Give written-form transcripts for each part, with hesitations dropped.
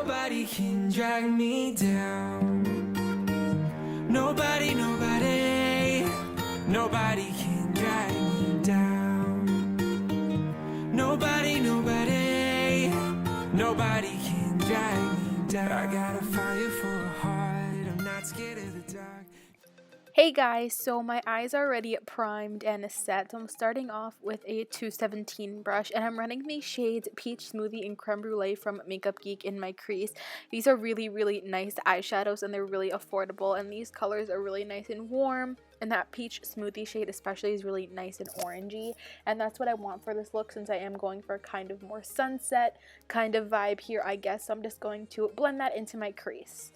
Nobody can drag me down. Nobody, nobody, nobody can drag me down. Nobody, nobody, nobody can drag me down. I got a fire for a heart, I'm not scared of the dark. Hey guys, so my eyes are already primed and set, so I'm starting off with a 217 brush, and I'm running these shades Peach Smoothie and Creme Brûlée from Makeup Geek in my crease. These are really, really nice eyeshadows, and they're really affordable, and these colors are really nice and warm, and that Peach Smoothie shade especially is really nice and orangey, and that's what I want for this look since I am going for a kind of more sunset kind of vibe here, I guess. So I'm just going to blend that into my crease.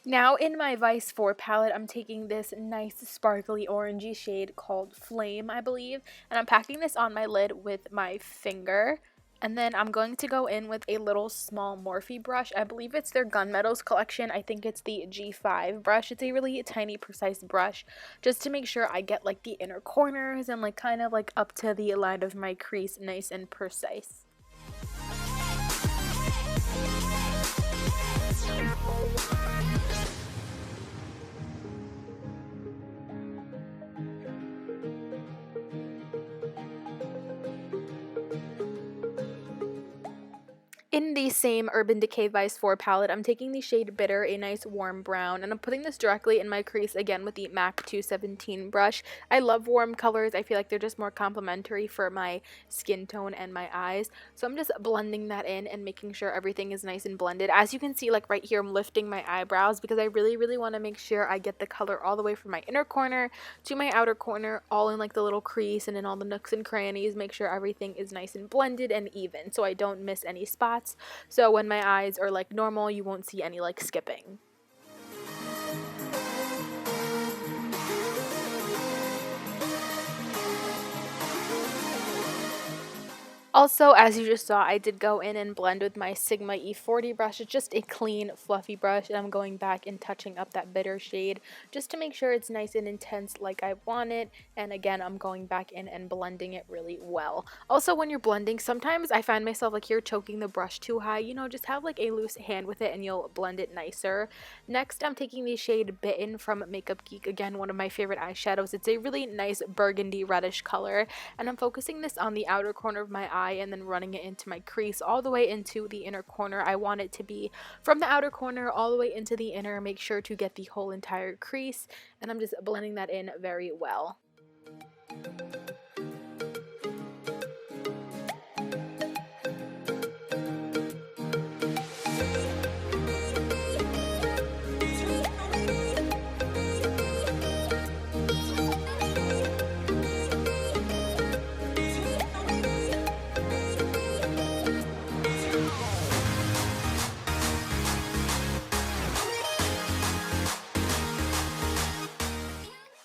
Now in my Vice 4 palette, I'm taking this nice sparkly orangey shade called Flame, I believe, and I'm packing this on my lid with my finger. And then I'm going to go in with a little small Morphe brush. I believe it's their Gunmeadows collection. I think it's the G5 brush. It's a really tiny, precise brush just to make sure I get like the inner corners and like kind of like up to the line of my crease nice and precise. In the same Urban Decay Vice 4 palette, I'm taking the shade Bitter, a nice warm brown, and I'm putting this directly in my crease again with the MAC 217 brush. I love warm colors. I feel like they're just more complementary for my skin tone and my eyes. So I'm just blending that in and making sure everything is nice and blended. As you can see, like right here, I'm lifting my eyebrows because I really, really want to make sure I get the color all the way from my inner corner to my outer corner, all in like the little crease and in all the nooks and crannies. Make sure everything is nice and blended and even so I don't miss any spots. So when my eyes are like normal, you won't see any like skipping. Also, as you just saw, I did go in and blend with my Sigma E40 brush. It's just a clean, fluffy brush, and I'm going back and touching up that bitter shade just to make sure it's nice and intense like I want it. And again, I'm going back in and blending it really well. Also, when you're blending, sometimes I find myself like here choking the brush too high. You know, just have like a loose hand with it and you'll blend it nicer. Next, I'm taking the shade Bitten from Makeup Geek. Again, one of my favorite eyeshadows. It's a really nice burgundy reddish color, and I'm focusing this on the outer corner of my eye and then running it into my crease all the way into the inner corner. I want it to be from the outer corner all the way into the inner. Make sure to get the whole entire crease, and I'm just blending that in very well.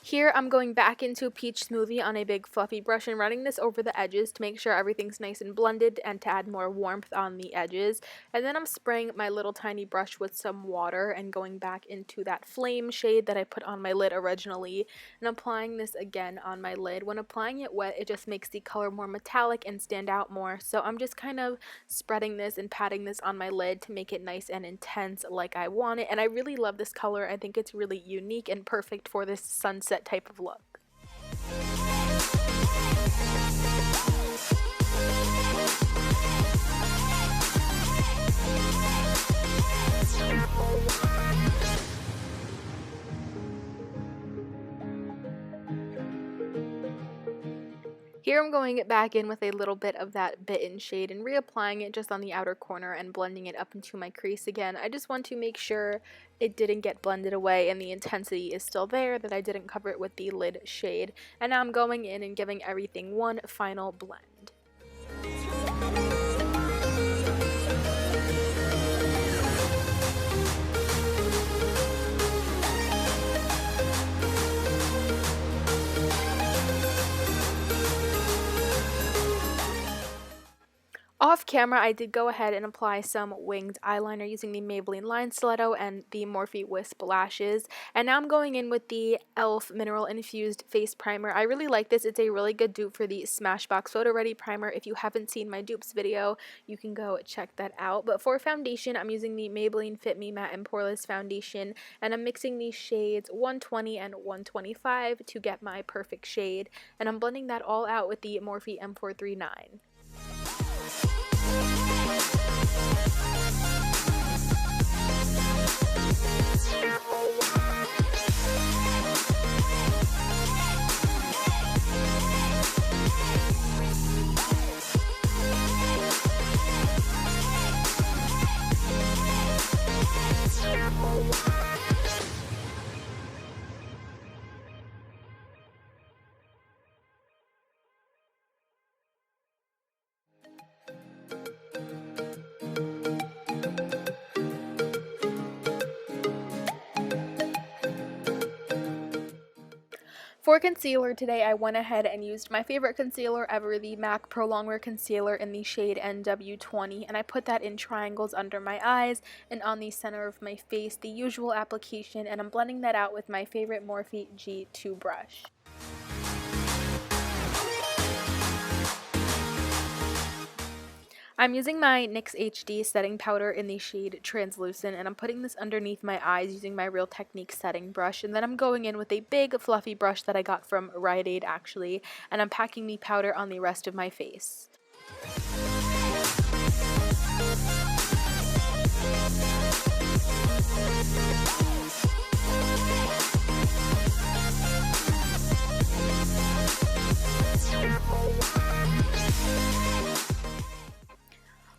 Here I'm going back into Peach Smoothie on a big fluffy brush and running this over the edges to make sure everything's nice and blended and to add more warmth on the edges. And then I'm spraying my little tiny brush with some water and going back into that Flame shade that I put on my lid originally and applying this again on my lid. When applying it wet, it just makes the color more metallic and stand out more. So I'm just kind of spreading this and patting this on my lid to make it nice and intense like I want it. And I really love this color. I think it's really unique and perfect for this sunset type of look. Here I'm going back in with a little bit of that Bitten shade and reapplying it just on the outer corner and blending it up into my crease again. I just want to make sure it didn't get blended away and the intensity is still there, that I didn't cover it with the lid shade. And now I'm going in and giving everything one final blend. Off camera, I did go ahead and apply some winged eyeliner using the Maybelline Line Stiletto and the Morphe WSP Lashes. And now I'm going in with the e.l.f. Mineral Infused Face Primer. I really like this. It's a really good dupe for the Smashbox Photo Ready Primer. If you haven't seen my dupes video, you can go check that out. But for foundation, I'm using the Maybelline Fit Me Matte and Poreless Foundation. And I'm mixing these shades 120 and 125 to get my perfect shade. And I'm blending that all out with the Morphe M439. For concealer today, I went ahead and used my favorite concealer ever, the MAC Prolongwear Concealer in the shade NW20, and I put that in triangles under my eyes and on the center of my face, the usual application, and I'm blending that out with my favorite Morphe G2 brush. I'm using my NYX HD setting powder in the shade Translucent, and I'm putting this underneath my eyes using my Real Technique setting brush, and then I'm going in with a big fluffy brush that I got from Rite Aid actually, and I'm packing the powder on the rest of my face.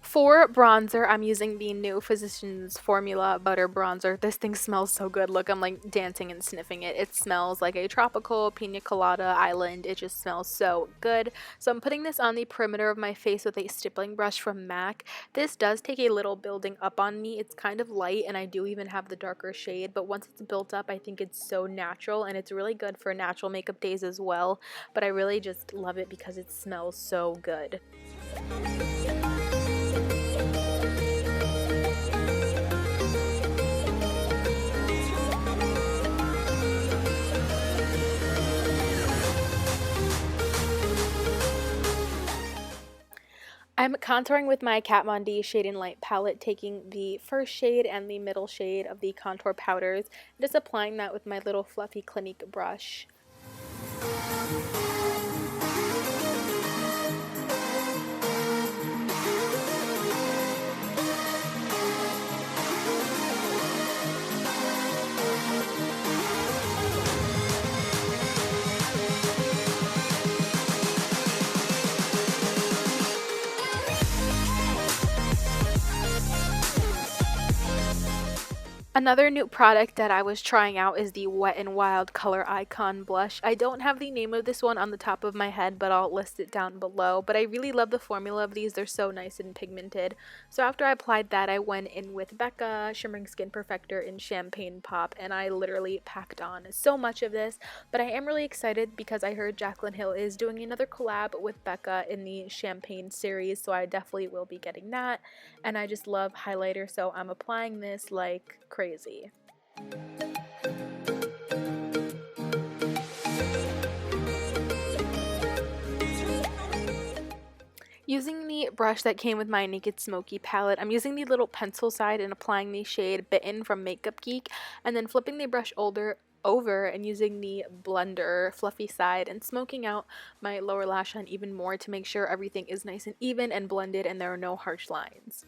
For bronzer, I'm using the new Physicians Formula Butter Bronzer. This thing smells so good. Look, I'm like dancing and sniffing it. It smells like a tropical pina colada island. It just smells so good. So I'm putting this on the perimeter of my face with a stippling brush from MAC. This does take a little building up on me. It's kind of light and I do even have the darker shade, but once it's built up, I think it's so natural and it's really good for natural makeup days as well. But I really just love it because it smells so good. I'm contouring with my Kat Von D Shade+Light Palette, taking the first shade and the middle shade of the contour powders, just applying that with my little fluffy Clinique brush. Another new product that I was trying out is the Wet n Wild Color Icon Blush. I don't have the name of this one on the top of my head, but I'll list it down below. But I really love the formula of these. They're so nice and pigmented. So after I applied that, I went in with Becca Shimmering Skin Perfector in Champagne Pop, and I literally packed on so much of this. But I am really excited because I heard Jaclyn Hill is doing another collab with Becca in the Champagne series, so I definitely will be getting that. And I just love highlighter, so I'm applying this like crazy. Using the brush that came with my Naked Smoky palette, I'm using the little pencil side and applying the shade Bitten from Makeup Geek, and then flipping the brush over and using the blender fluffy side and smoking out my lower lash line even more to make sure everything is nice and even and blended and there are no harsh lines.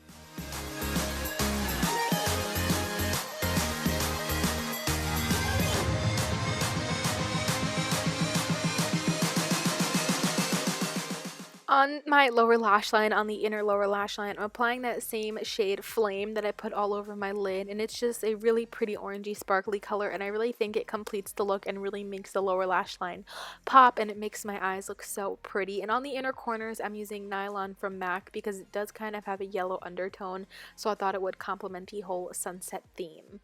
On my lower lash line, on the inner lower lash line, I'm applying that same shade Flame that I put all over my lid, and it's just a really pretty orangey sparkly color, and I really think it completes the look and really makes the lower lash line pop, and it makes my eyes look so pretty. And on the inner corners, I'm using Nylon from MAC because it does kind of have a yellow undertone, so I thought it would complement the whole sunset theme.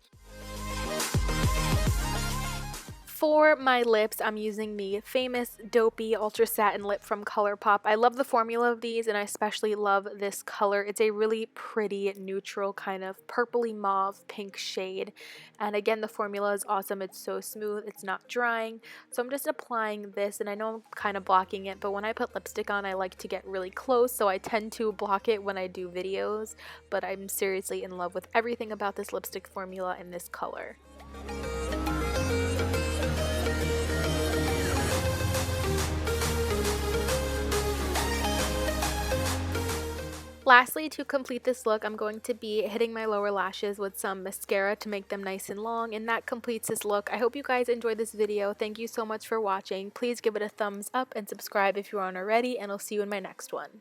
For my lips, I'm using the famous Dopey Ultra Satin Lip from Colourpop. I love the formula of these, and I especially love this color. It's a really pretty, neutral, kind of purpley mauve pink shade. And again, the formula is awesome. It's so smooth. It's not drying. So I'm just applying this, and I know I'm kind of blocking it, but when I put lipstick on, I like to get really close, so I tend to block it when I do videos. But I'm seriously in love with everything about this lipstick formula and this color. Lastly, to complete this look, I'm going to be hitting my lower lashes with some mascara to make them nice and long, and that completes this look. I hope you guys enjoyed this video. Thank you so much for watching. Please give it a thumbs up and subscribe if you aren't already, and I'll see you in my next one.